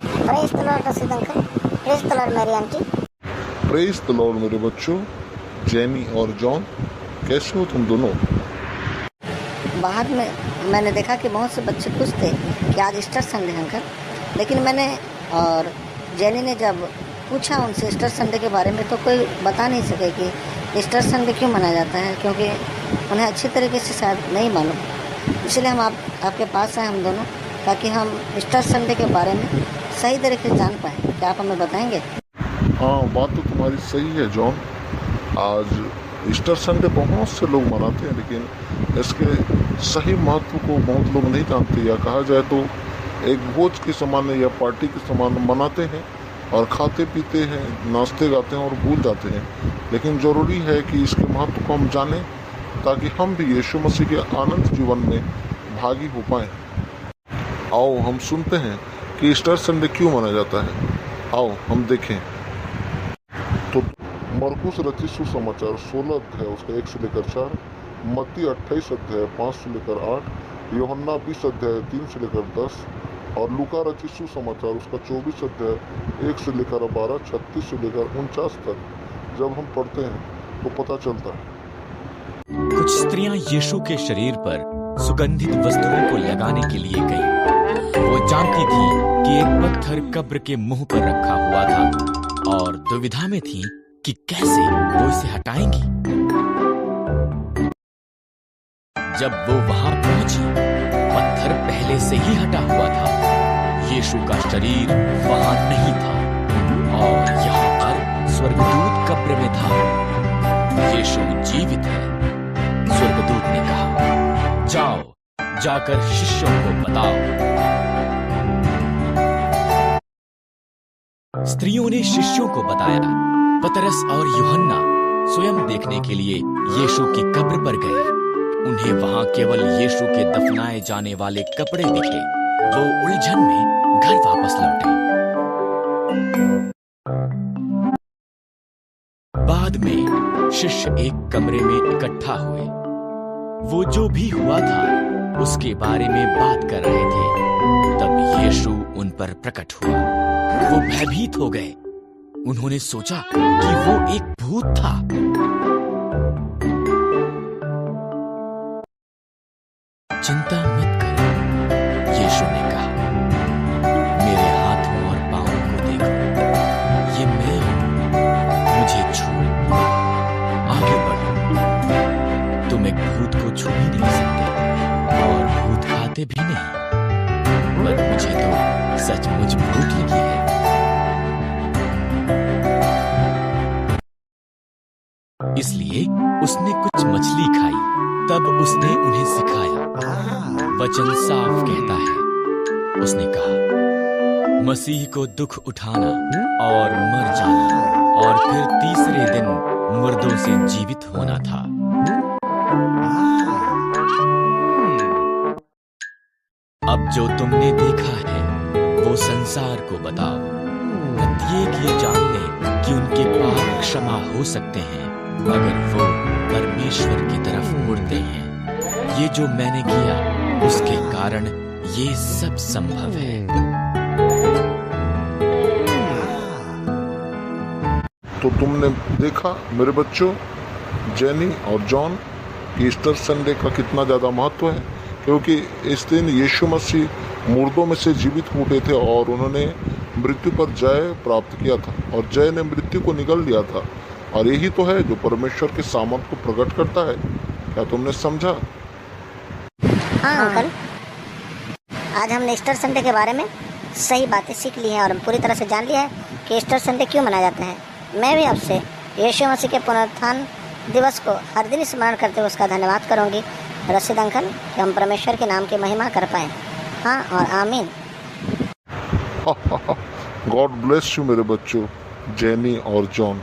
Praise the Lord Rashid uncle. Praise the Lord मेरी aunty. Praise the Lord मेरे बच्चों, jenny और जॉन, कैसे हो तुम दोनों? बाहर में मैंने देखा कि बहुत से बच्चे खुश थे कि आज ईस्टर संडे है अंकल, लेकिन मैंने और जेनी ने जब पूछा उनसे ईस्टर संडे के बारे में तो कोई बता नहीं सके कि ईस्टर संडे क्यों मनाया जाता है, क्योंकि उन्हें अच्छी तरीके से शायद नहीं मालूम। इसलिए हम आपके पास आए हम दोनों, ताकि हम ईस्टर संडे के बारे में सही तरीके से जान पाएँ। क्या आप हमें बताएंगे? हाँ, बात तो तुम्हारी सही है जॉन। आज ईस्टर संडे बहुत से लोग मनाते हैं, लेकिन इसके सही महत्व को बहुत लोग नहीं जानते, या कहा जाए तो एक भोज के समान या पार्टी के समान मनाते हैं और खाते पीते हैं, नाचते गाते हैं और भूल जाते हैं। लेकिन ज़रूरी है कि इसके महत्व को हम जानें, ताकि हम भी यीशु मसीह के आनंद जीवन में भागी हो पाएँ। आओ हम सुनते हैं कि ईस्टर संडे क्यों मनाया जाता है। आओ हम देखें। तो मरकुस रचित सुसमाचार 16 अध्याय उसका 1 से लेकर 4, मत्ती 28 अध्याय 5 से लेकर 8, यूहन्ना 20 अध्याय 3 से लेकर 10 और लूका रचित सुसमाचार उसका 24 अध्याय 1 से लेकर 12, 36 से लेकर 49 तक जब हम पढ़ते हैं तो पता चलता है। कुछ स्त्रियां यीशु के शरीर पर सुगंधित वस्तुओं को लगाने के लिए गईं। वो जानती थी कि एक पत्थर कब्र के मुंह पर रखा हुआ था और दुविधा में थी कि कैसे वो इसे हटाएंगी। जब वो वहां पहुंची, पत्थर पहले से ही हटा हुआ था। यीशु का शरीर वहां नहीं था और यहाँ पर स्वर्गदूत कब्र में था। यीशु जीवित है। स्वर्गदूत ने कहा, जाओ, जाकर शिष्यों को बताओ। स्त्रियों ने शिष्यों को बताया। पतरस और यूहन्ना स्वयं देखने के लिए यीशु की कब्र पर गए। उन्हें वहां केवल यीशु के दफनाए जाने वाले कपड़े दिखे। वो उलझन में घर वापस लौटे। बाद में शिष्य एक कमरे में इकट्ठा हुए। वो जो भी हुआ था उसके बारे में बात कर रहे थे। तब यीशु उन पर प्रकट हुआ। वो भयभीत हो गए। उन्होंने सोचा कि वो एक भूत था। चिंता मत करो, यीशु ने कहा। मेरे हाथों और पांवों को देखो, ये मैं हूं। मुझे छू, आगे बढ़ो। तुम एक भूत को छू भी नहीं सकते और भूत खाते भी नहीं, पर मुझे तो सचमुच भूख लगी है। इसलिए उसने कुछ मछली खाई। तब उसने उन्हें सिखाया। वचन साफ कहता है। उसने कहा, मसीह को दुख उठाना और मर जाना और फिर तीसरे दिन मुर्दों से जीवित होना था। अब जो तुमने देखा है वो संसार को बताओ। प्रत्येक ये जान ले कि उनके पाप क्षमा हो सकते हैं अगर वो परमेश्वर की तरफ मुड़ते हैं। ये जो मैंने किया उसके कारण ये सब संभव है। तो तुमने देखा मेरे बच्चों, जेनी और जॉन, कि ईस्टर संडे का कितना ज़्यादा महत्व है, क्योंकि इस दिन यीशु मसीह मुर्दों में से जीवित उठे थे और उन्होंने मृत्यु पर जय प्राप्त किया था और जय ने मृत्यु को निगल लिया था। और यही तो है जो परमेश्वर के सामर्थ को प्रकट करता है। क्या तुमने समझा? हाँ अंकल, आज हमने ईस्टर संडे के बारे में सही बातें सीख ली हैं और हम पूरी तरह से जान लिया है कि ईस्टर संडे क्यों मनाया जाता है। मैं भी आपसे यीशु मसीह के पुनरुत्थान दिवस को हर दिन स्मरण करते हुए उसका धन्यवाद करूंगी रशीद अंकल, कि हम परमेश्वर के नाम की महिमा कर पाएँ। हाँ और आमीन। गॉड ब्लेस यू मेरे बच्चों, जेनी और जॉन।